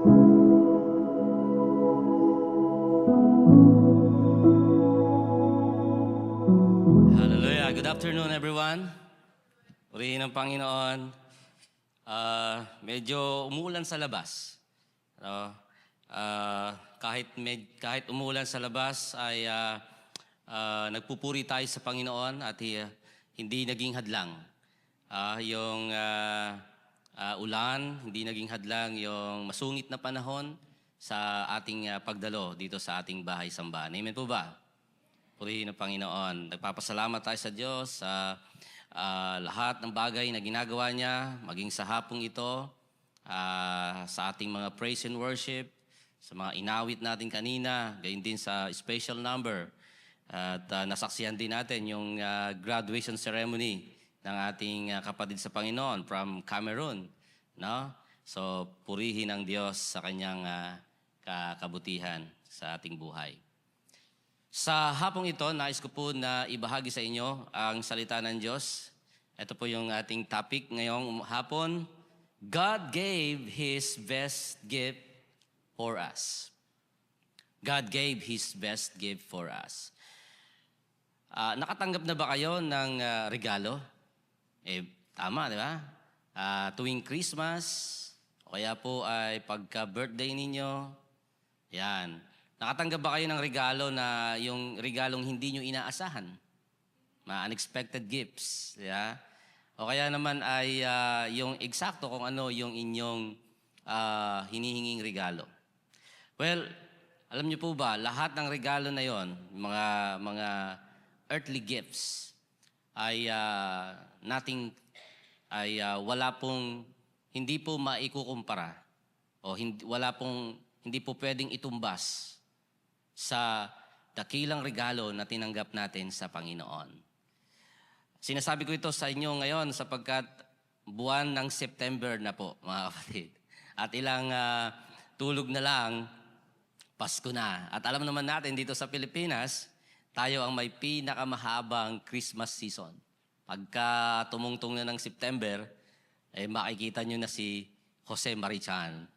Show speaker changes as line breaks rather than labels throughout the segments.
Hallelujah. Good afternoon, everyone. Purihin ng Panginoon. Medyo umuulan sa labas. Kahit umuulan sa labas ay nagpupuri tayo sa Panginoon at hindi naging hadlang. Yung ulan, hindi naging hadlang yung masungit na panahon sa ating pagdalo dito sa ating bahay-sambahan. Amen po ba? Purihin ng Panginoon. Nagpapasalamat tayo sa Diyos sa lahat ng bagay na ginagawa niya, maging sa hapong ito, sa ating mga praise and worship, sa mga inawit natin kanina, gayon din sa special number. At nasaksihan din natin yung graduation ceremony ng ating kapatid sa Panginoon from Cameroon. No? So, purihin ang Diyos sa kanyang kabutihan sa ating buhay. Sa hapong ito, nais ko po na ibahagi sa inyo ang salita ng Diyos. Ito po yung ating topic ngayong hapon. God gave His best gift for us. God gave His best gift for us. Nakatanggap na ba kayo ng regalo? Tama, di ba? Tuwing Christmas, o kaya po ay pagka-birthday ninyo, yan. Nakatanggap ba kayo ng regalo na yung regalong hindi nyo inaasahan? Mga unexpected gifts. Yeah? O kaya naman ay yung eksakto kung ano yung inyong hinihinging regalo. Well, alam niyo po ba, lahat ng regalo na yon, mga earthly gifts, ay wala pong, hindi po maikukumpara o hindi po pwedeng itumbas sa dakilang regalo na tinanggap natin sa Panginoon. Sinasabi ko ito sa inyo ngayon sapagkat buwan ng September na po, mga kapatid. At ilang tulog na lang, Pasko na. At alam naman natin dito sa Pilipinas, tayo ang may pinakamahabang Christmas season. Pagka tumungtong na ng September, makikita nyo na si Jose Marichan.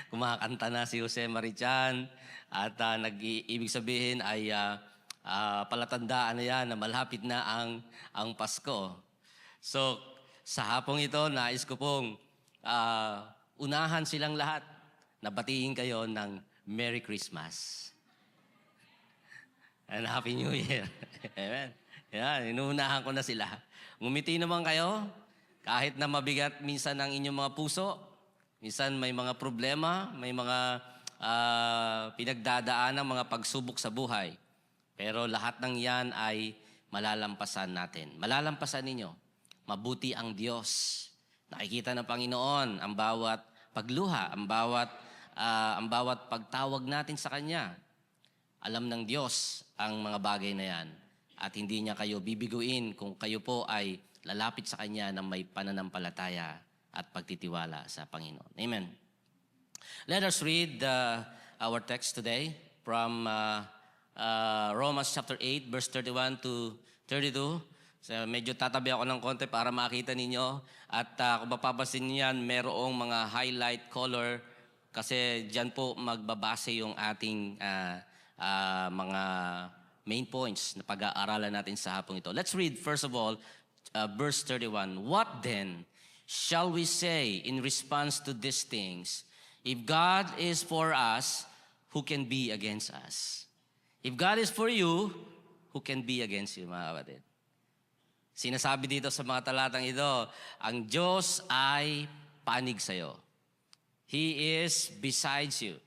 Kumakanta na si Jose Marichan at ibig sabihin ay palatandaan na yan na malapit na ang Pasko. So, sa hapong ito, nais ko pong unahan silang lahat na batiin kayo ng Merry Christmas and Happy New Year. Amen. Yan, inuunahan ko na sila. Ngumiti naman kayo. Kahit na mabigat minsan ang inyong mga puso, minsan may mga problema, may mga pinagdadaan ng mga pagsubok sa buhay. Pero lahat ng yan ay malalampasan natin. Malalampasan ninyo. Mabuti ang Diyos. Nakikita ng Panginoon ang bawat pagluha, ang bawat pagtawag natin sa Kanya. Alam ng Diyos ang mga bagay na yan. At hindi niya kayo bibiguin kung kayo po ay lalapit sa Kanya na may pananampalataya at pagtitiwala sa Panginoon. Amen. Let us read our text today from Romans chapter 8, verse 31 to 32. So, medyo tatabi ako ng konti para makita ninyo. At kung mapapansin niyo yan, merong mga highlight color kasi dyan po magbabase yung ating mga main points na pag-aaralan natin sa hapong ito. Let's read first of all, verse 31, What then shall we say in response to these things? If God is for us, who can be against us? If God is for you, who can be against you, mga kapatid? Sinasabi dito sa mga talatang ito, ang Diyos ay panig sa'yo. He is besides you.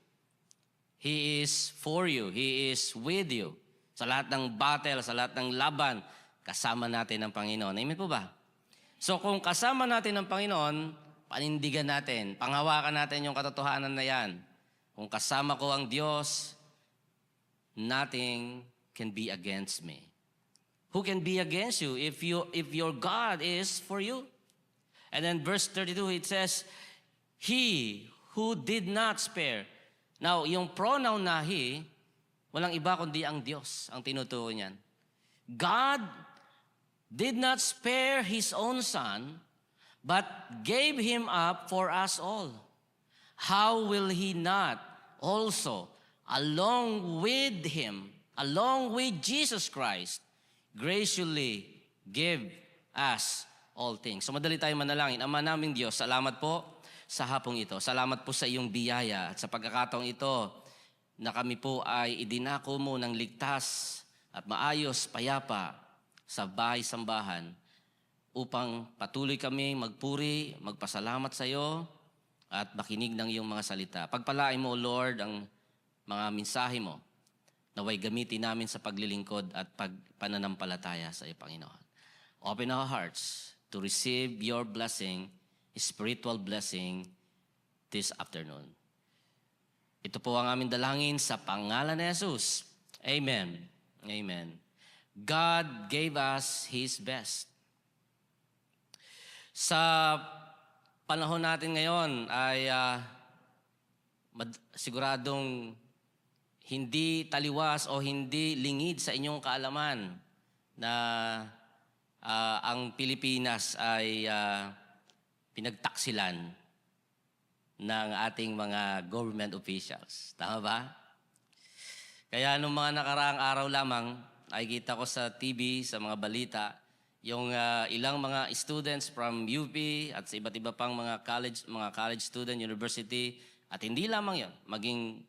He is for you. He is with you. Sa lahat ng battle, sa lahat ng laban, kasama natin ang Panginoon. Amen po ba? So kung kasama natin ang Panginoon, panindigan natin, panghawakan natin yung katotohanan na yan. Kung kasama ko ang Diyos, nothing can be against me. Who can be against you if your God is for you? And then verse 32, it says, He who did not spare. Now, yung pronoun na He, walang iba kundi ang Diyos ang tinutukoy niyan. God did not spare His own Son, but gave Him up for us all. how will He not also, along with Him, along with Jesus Christ, graciously give us all things. So madali tayo manalangin. Ama naming Diyos, salamat po sa hapong ito. Salamat po sa iyong biyaya at sa pagkakataong ito na kami po ay idinako mo ng ligtas at maayos, payapa sa bahay-sambahan upang patuloy kami magpuri, magpasalamat sa iyo at makinig ng iyong mga salita. Pagpalain mo, Lord, ang mga mensahe mo. Naway gamitin namin sa paglilingkod at pananampalataya sa iyo, Panginoon. Open our hearts to receive your blessing, spiritual blessing this afternoon. Ito po ang aming dalangin sa pangalan ni Jesus. Amen. Amen. God gave us His best. Sa panahon natin ngayon ay siguradong hindi taliwas o hindi lingid sa inyong kaalaman na ang Pilipinas ay pinagtaksilan ng ating mga government officials. Tama ba? Kaya nung mga nakaraang araw lamang, ay kita ko sa TV, sa mga balita, yung ilang mga students from UP at sa iba't iba pang mga college student, university, at hindi lamang yon, maging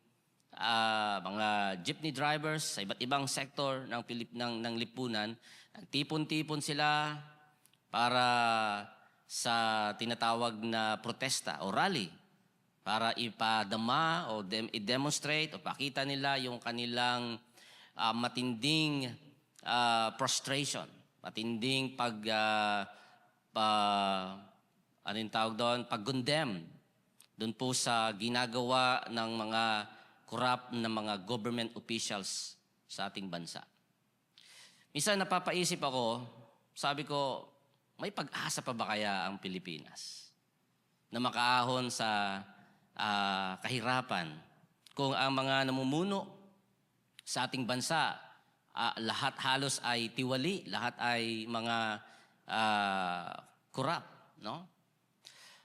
mga jeepney drivers sa iba't ibang sektor ng lipunan, tipon-tipon sila para sa tinatawag na protesta o rally para ipadama o i-demonstrate o pakita nila yung kanilang matinding frustration, matinding pag-condemn doon po sa ginagawa ng mga corrupt na mga government officials sa ating bansa. Minsan napapaisip ako, sabi ko, may pag-asa pa ba kaya ang Pilipinas na makaahon sa kahirapan kung ang mga namumuno sa ating bansa, lahat halos ay tiwali, lahat ay mga corrupt, no?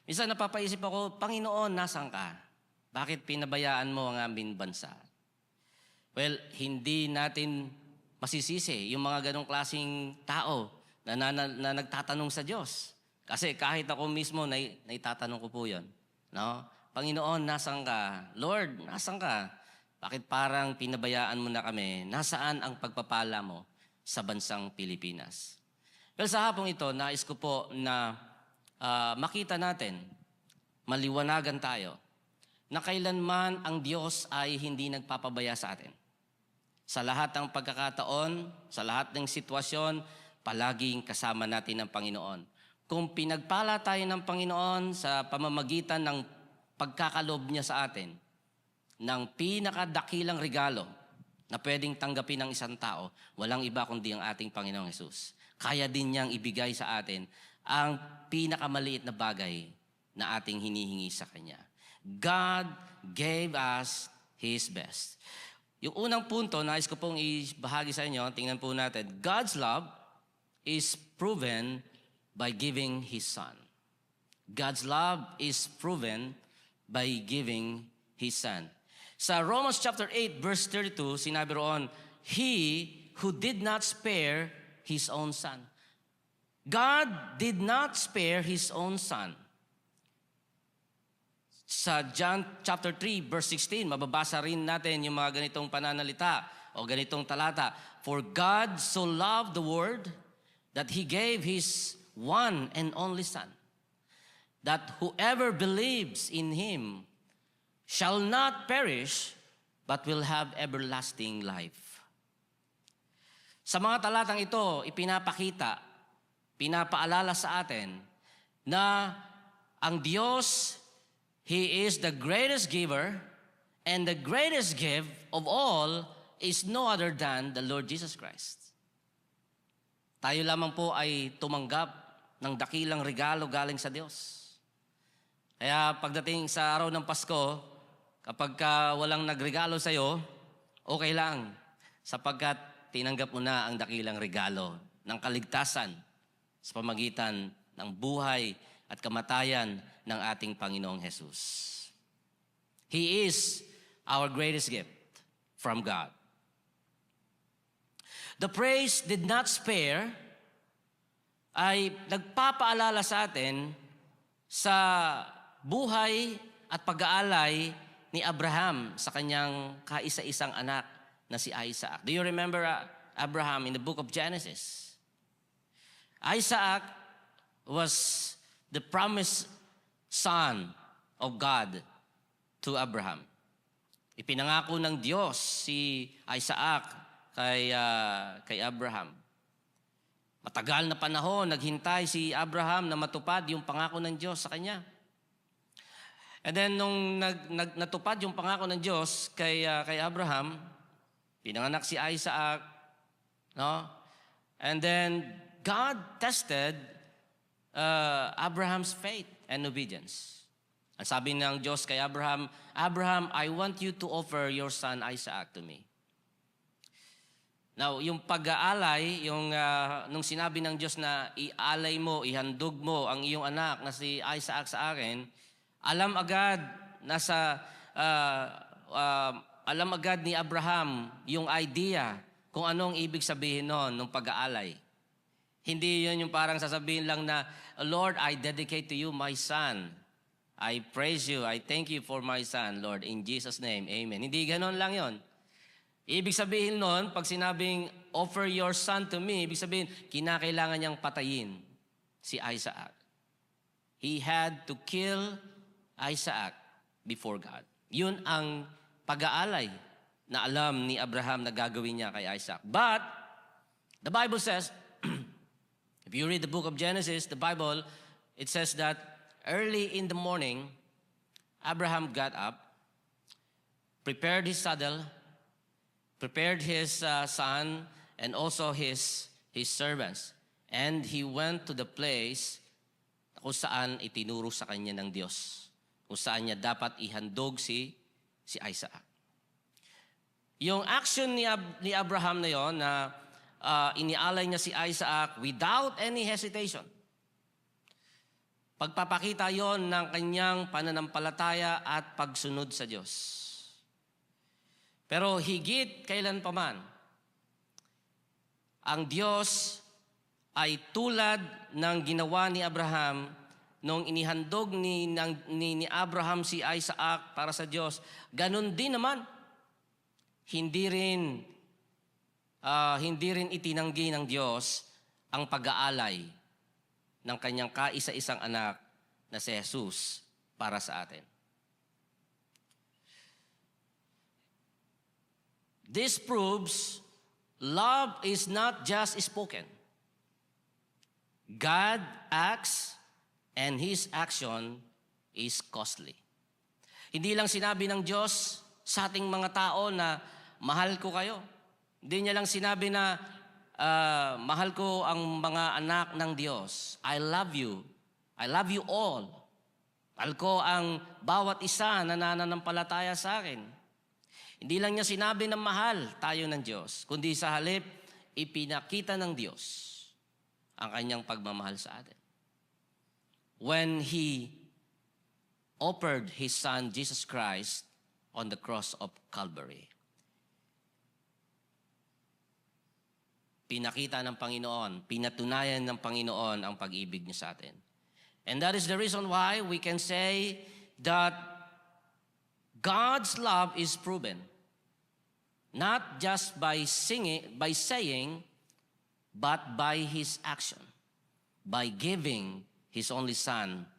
Minsan napapaisip ako, Panginoon, nasaan ka? Bakit pinabayaan mo ang aming bansa? Well, hindi natin masisisi yung mga ganong klaseng tao na nagtatanong sa Diyos. Kasi kahit ako mismo, naitatanong ko po yun. No? Panginoon, nasaan ka? Lord, nasaan ka? Bakit parang pinabayaan mo na kami? Nasaan ang pagpapala mo sa bansang Pilipinas? Well, sa hapong ito, nais ko po na makita natin, maliwanagan tayo, na kailanman ang Diyos ay hindi nagpapabaya sa atin. Sa lahat ng pagkakataon, sa lahat ng sitwasyon, palaging kasama natin ang Panginoon. Kung pinagpala tayo ng Panginoon sa pamamagitan ng pagkakalob niya sa atin, ng pinakadakilang regalo na pwedeng tanggapin ng isang tao, walang iba kundi ang ating Panginoong Hesus. Kaya din niyang ibigay sa atin ang pinakamaliit na bagay na ating hinihingi sa Kanya. God gave us His best. Yung unang punto, nais ko pong ibahagi sa inyo, tingnan po natin, God's love is proven by giving His Son. God's love is proven by giving His Son. Sa Romans chapter 8, verse 32, sinabi roon, He who did not spare His own Son. God did not spare His own Son. Sa John chapter 3, verse 16, mababasa rin natin yung mga ganitong pananalita o ganitong talata. For God so loved the world that He gave His one and only Son, that whoever believes in Him shall not perish, but will have everlasting life. Sa mga talatang ito, ipinapakita, pinapaalala sa atin na ang Diyos, He is the greatest giver, and the greatest gift of all is no other than the Lord Jesus Christ. Tayo lamang po ay tumanggap ng dakilang regalo galing sa Diyos. Kaya pagdating sa araw ng Pasko, kapag walang nagregalo sa'yo, okay lang, sapagkat tinanggap mo na ang dakilang regalo ng kaligtasan sa pamagitan ng buhay at kamatayan ng ating Panginoong Hesus. He is our greatest gift from God. The praise did not spare ay nagpapaalala sa atin sa buhay at pag-aalay ni Abraham sa kanyang kaisa-isang anak na si Isaac. Do you remember Abraham in the book of Genesis? Isaac was the promised son of God to Abraham. Ipinangako ng Diyos si Isaac kay Abraham. Matagal na panahon, naghintay si Abraham na matupad yung pangako ng Diyos sa kanya. And then, nung natupad yung pangako ng Diyos kay Abraham, pinanganak si Isaac, no? And then, God tested Abraham's faith and obedience. Ang sabi ng Diyos kay Abraham, Abraham, I want you to offer your son Isaac to me. Now, yung pag-aalay, nung sinabi ng Diyos na ialay mo, ihandog mo ang iyong anak na si Isaac sa akin, alam agad ni Abraham yung idea kung anong ibig sabihin noon ng pag-aalay. Hindi yun yung parang sasabihin lang na, Lord, I dedicate to you my son. I praise you, I thank you for my son, Lord, in Jesus' name, amen. Hindi ganon lang yon. Ibig sabihin nun, pag sinabing, offer your son to me, ibig sabihin, kinakailangan niyang patayin si Isaac. He had to kill Isaac before God. Yun ang pag-aalay na alam ni Abraham na gagawin niya kay Isaac. But, the Bible says, if you read the book of Genesis, the Bible, it says that early in the morning, Abraham got up, prepared his saddle, prepared his son and also his servants. And he went to the place kung saan itinuro sa kanya ng Diyos. Kung saan niya dapat ihandog si Isaac. Yung action ni Abraham na yon na inialay niya si Isaac without any hesitation. Pagpapakita yon ng kanyang pananampalataya at pagsunod sa Diyos. Pero higit kailan pa man, ang Diyos ay tulad ng ginawa ni Abraham nung inihandog ni Abraham si Isaac para sa Diyos. Ganun din naman, hindi rin itinanggi ng Diyos ang pag-aalay ng kanyang kaisa-isang anak na si Jesus para sa atin. This proves love is not just spoken. God acts and His action is costly. Hindi lang sinabi ng Diyos sa ating mga tao na mahal ko kayo. Hindi niya lang sinabi na mahal ko ang mga anak ng Diyos. I love you. I love you all. Mahal ko ang bawat isa na nananampalataya sa akin. Hindi lang niya sinabi na mahal tayo ng Diyos, kundi sa halip, ipinakita ng Diyos ang kanyang pagmamahal sa atin. When He offered His Son, Jesus Christ, on the cross of Calvary. Pinakita ng Panginoon, pinatunayan ng Panginoon ang pag-ibig niya sa atin. And that is the reason why we can say that God's love is proven, not just by saying, but by His action, by giving His only Son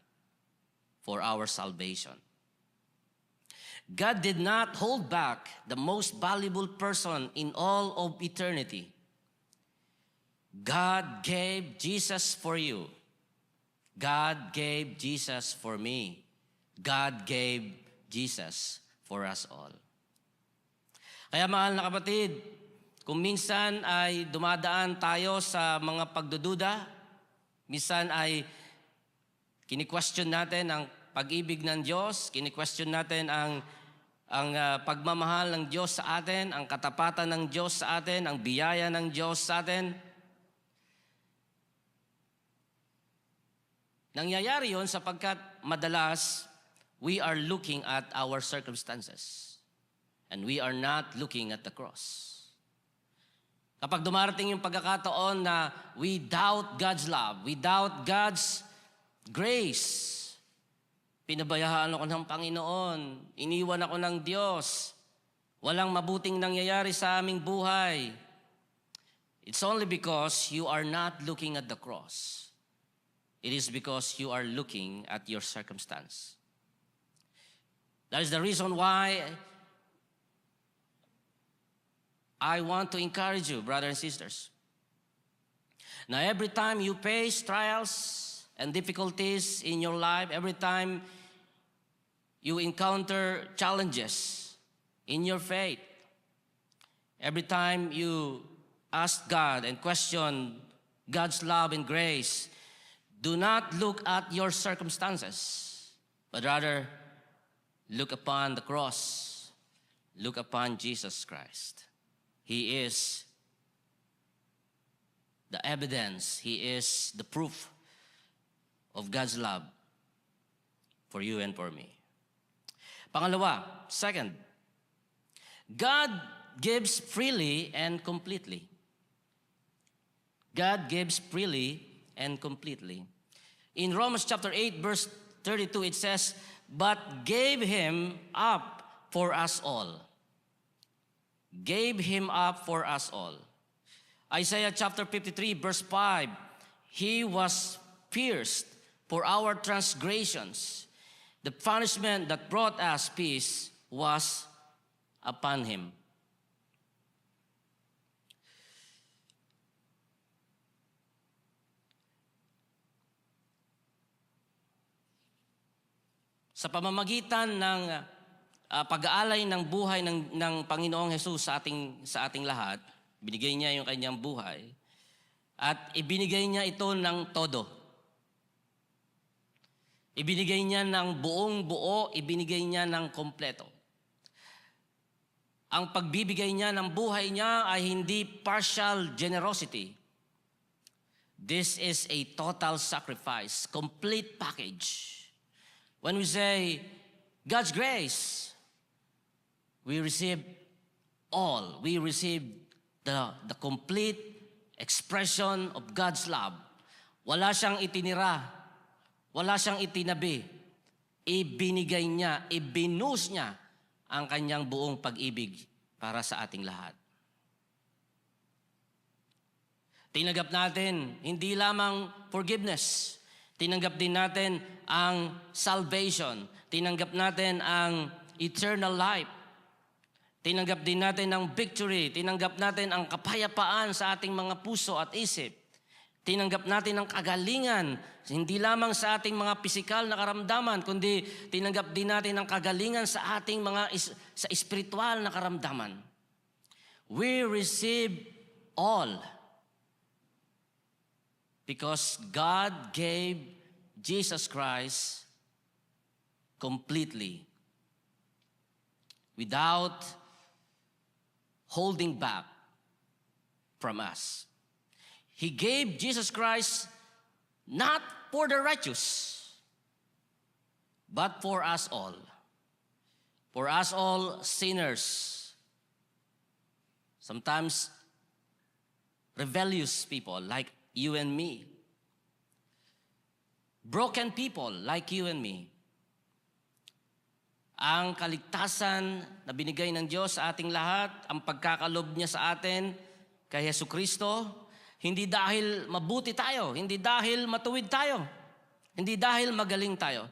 for our salvation. God did not hold back the most valuable person in all of eternity. God gave Jesus for you. God gave Jesus for me. God gave Jesus for us all. Kaya mahal na kapatid, kung minsan ay dumadaan tayo sa mga pagdududa, minsan ay kini-question natin ang pag-ibig ng Diyos, kini-question natin ang pagmamahal ng Diyos sa atin, ang katapatan ng Diyos sa atin, ang biyaya ng Diyos sa atin. Nangyayari yon sapagkat madalas we are looking at our circumstances and we are not looking at the cross. Kapag dumarating yung pagkakataon na we doubt God's love, we doubt God's grace, pinabayaan ako ng Panginoon, iniwan ako ng Diyos, walang mabuting nangyayari sa aming buhay, it's only because you are not looking at the cross. It is because you are looking at your circumstance. That is the reason why I want to encourage you, brothers and sisters. Now, every time you face trials and difficulties in your life, every time you encounter challenges in your faith, every time you ask God and question God's love and grace, do not look at your circumstances, but rather look upon the cross. Look upon Jesus Christ. He is the evidence. He is the proof of God's love for you and for me. Pangalawa, second, God gives freely and completely. God gives freely and completely. In Romans chapter 8, verse 32, it says, "But gave him up for us all." Gave him up for us all. Isaiah chapter 53, verse 5, "He was pierced for our transgressions. The punishment that brought us peace was upon him." Sa pamamagitan ng pag-aalay ng buhay ng Panginoong Jesus sa ating lahat, binigay niya yung kanyang buhay at ibinigay niya ito ng todo. Ibinigay niya ng buong buo, ibinigay niya ng kompleto. Ang pagbibigay niya ng buhay niya ay hindi partial generosity. This is a total sacrifice, complete package. When we say God's grace, we receive all. We receive the complete expression of God's love. Wala siyang itinira. Wala siyang itinabi. Ibinigay niya, ibinus niya ang kanyang buong pag-ibig para sa ating lahat. Tinanggap natin hindi lamang forgiveness. Tinanggap din natin ang salvation. Tinanggap natin ang eternal life. Tinanggap din natin ang victory. Tinanggap natin ang kapayapaan sa ating mga puso at isip. Tinanggap natin ang kagalingan, hindi lamang sa ating mga pisikal na karamdaman, kundi tinanggap din natin ang kagalingan sa ating sa espiritual na karamdaman. We receive all because God gave Jesus Christ completely, without holding back from us. He gave Jesus Christ not for the righteous, but for us all. For us all sinners. Sometimes rebellious people like you and me. Broken people like you and me. Ang kaligtasan na binigay ng Diyos sa ating lahat, ang pagkakalob niya sa atin kay Jesucristo, hindi dahil mabuti tayo, hindi dahil matuwid tayo, hindi dahil magaling tayo,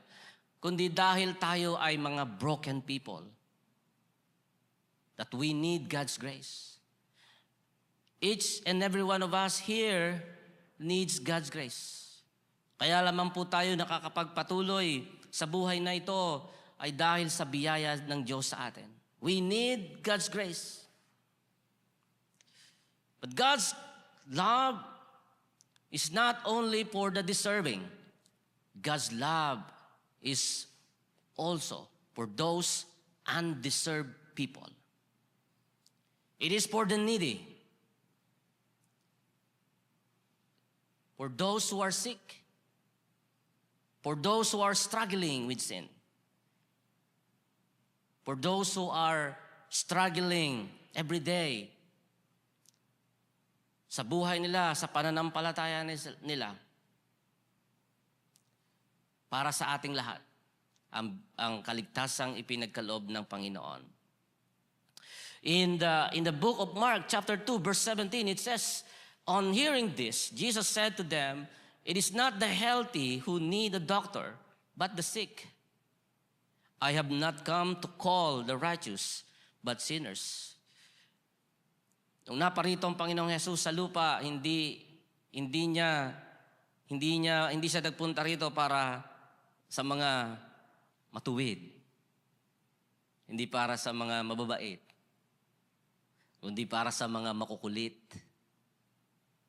kundi dahil tayo ay mga broken people. That we need God's grace. Each and every one of us here needs God's grace. Kaya lamang po tayo nakakapagpatuloy sa buhay na ito ay dahil sa biyaya ng Diyos sa atin. We need God's grace. But God's love is not only for the deserving. God's love is also for those undeserved people. It is for the needy. For those who are sick. For those who are struggling with sin. For those who are struggling every day sa buhay nila, sa pananampalataya nila, para sa ating lahat, ang kaligtasang ipinagkaloob ng Panginoon. In the book of Mark, chapter 2, verse 17, it says, on hearing this, Jesus said to them, it is not the healthy who need a doctor, but the sick. I have not come to call the righteous, but sinners. Nung naparito ang Panginoong Jesus sa lupa, hindi siya nagpunta rito para sa mga matuwid. Hindi para sa mga mababait. Kundi para sa mga makukulit,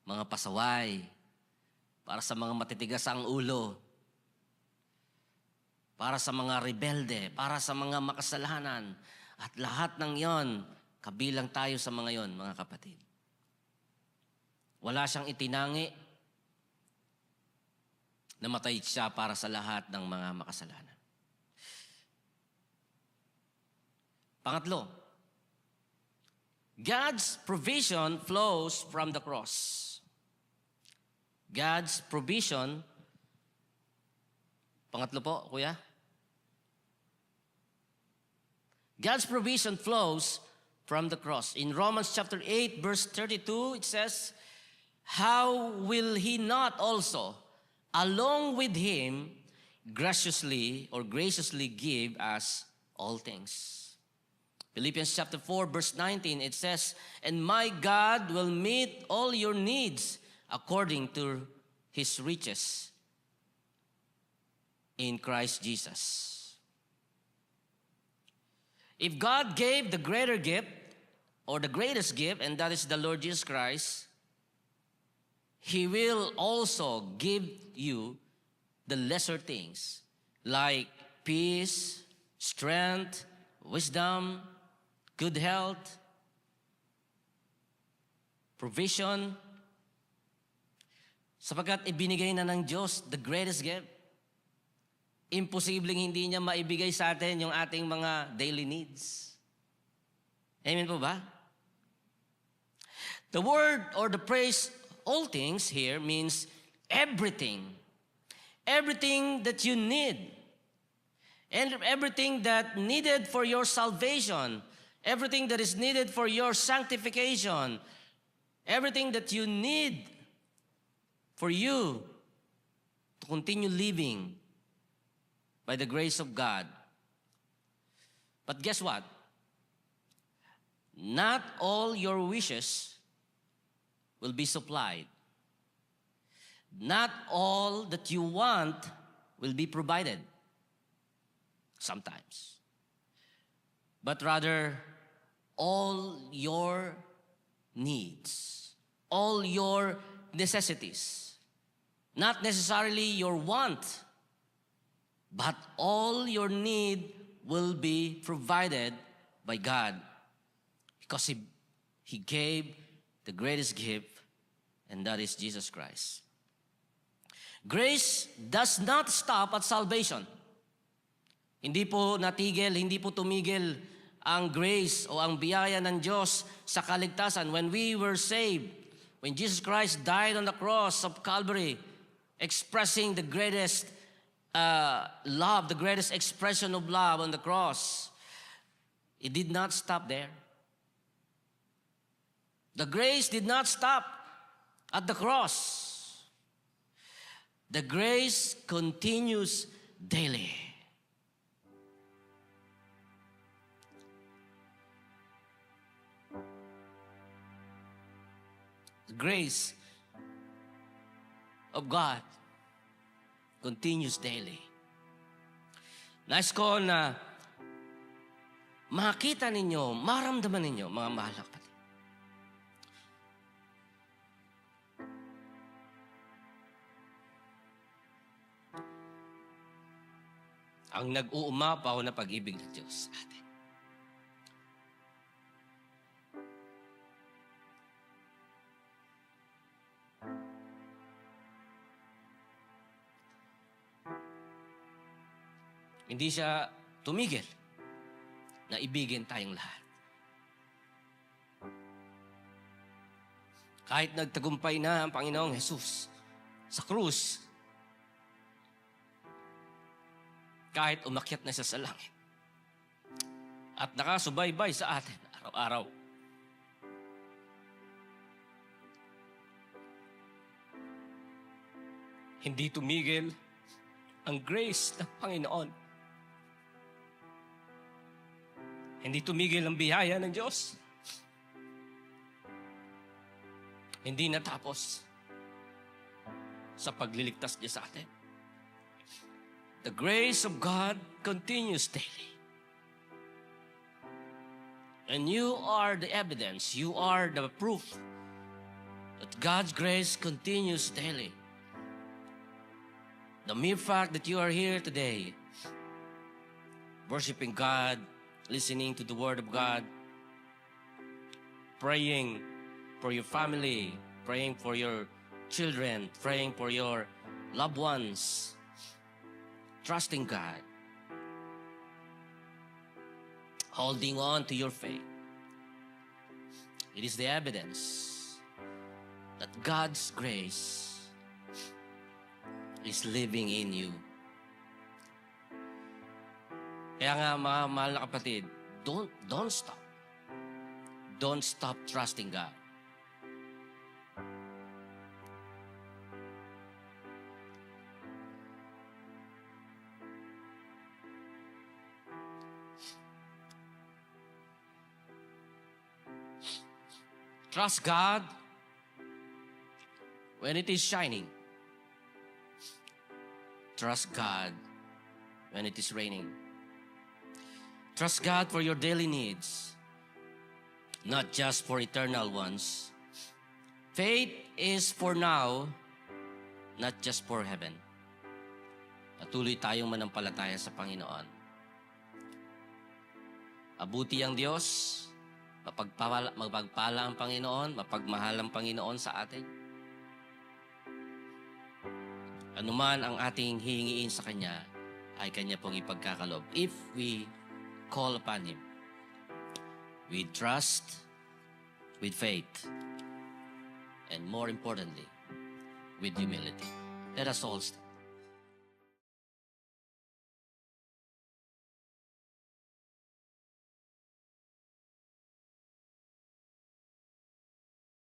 mga pasaway, para sa mga matitigas ang ulo, para sa mga rebelde, para sa mga makasalanan. At lahat ng yon, kabilang tayo sa mga yon, mga kapatid. Wala siyang itinangi. Namatay siya para sa lahat ng mga makasalanan. Pangatlo, God's provision flows from the cross. God's provision, pangatlo po, kuya. God's provision flows from the cross. In Romans chapter 8, verse 32, it says, how will he not also, along with him, graciously give us all things? Philippians chapter 4, verse 19, it says, and my God will meet all your needs according to his riches in Christ Jesus. If God gave the greater gift, or the greatest gift, and that is the Lord Jesus Christ, he will also give you the lesser things, like peace, strength, wisdom, good health, provision, sapagkat ibinigay na ng Diyos the greatest gift. Imposibleng hindi niya maibigay sa atin yung ating mga daily needs. Amen po ba? The word or the phrase all things here means everything. Everything that you need. And everything that needed for your salvation. Everything that is needed for your sanctification. Everything that you need for you to continue living by the grace of God. But guess what? Not all your wishes will be supplied. Not all that you want will be provided. Sometimes. But rather, all your needs, all your necessities, not necessarily your want, but all your need will be provided by God because He gave the greatest gift, and that is Jesus Christ. Grace does not stop at salvation. Hindi po tumigil ang grace o ang biyaya ng Diyos sa kaligtasan. When we were saved, when Jesus Christ died on the cross of Calvary, expressing the greatest love, the greatest expression of love on the cross, it did not stop there. The grace did not stop at the cross. The grace continues daily. The grace of God continues daily. Nais ko na makita ninyo, maramdaman ninyo, mga mahal na kapatid. Ang nag-uumapaw na pag-ibig ng Diyos sa atin. Hindi siya tumigil. na ibigin tayong lahat. Kahit nagtagumpay na ang Panginoong Jesus sa krus, kahit umakyat na siya sa langit, at nakasubaybay sa atin araw-araw, hindi tumigil ang grace ng Panginoon. Hindi tumigil ang biyaya ng Diyos. Hindi natapos sa pagliligtas niya sa atin. The grace of God continues daily. And you are the evidence, you are the proof that God's grace continues daily. The mere fact that you are here today, worshiping God, listening to the Word of God, praying for your family, praying for your children, praying for your loved ones, trusting God, holding on to your faith. It is the evidence that God's grace is living in you. Kaya nga, mga mahal na kapatid, don't stop. Don't stop trusting God. Trust God when it is shining. Trust God when it is raining. Trust God for your daily needs, not just for eternal ones. Faith is for now, not just for heaven. Patuloy tayong manampalataya sa Panginoon. Abuti ang Diyos, mapagpala ang Panginoon, mapagmahal ang Panginoon sa atin. Anuman ang ating hihingiin sa Kanya, ay Kanya pong ipagkakalob. If we call upon Him with trust, with faith, and more importantly, with humility. Let us all stand.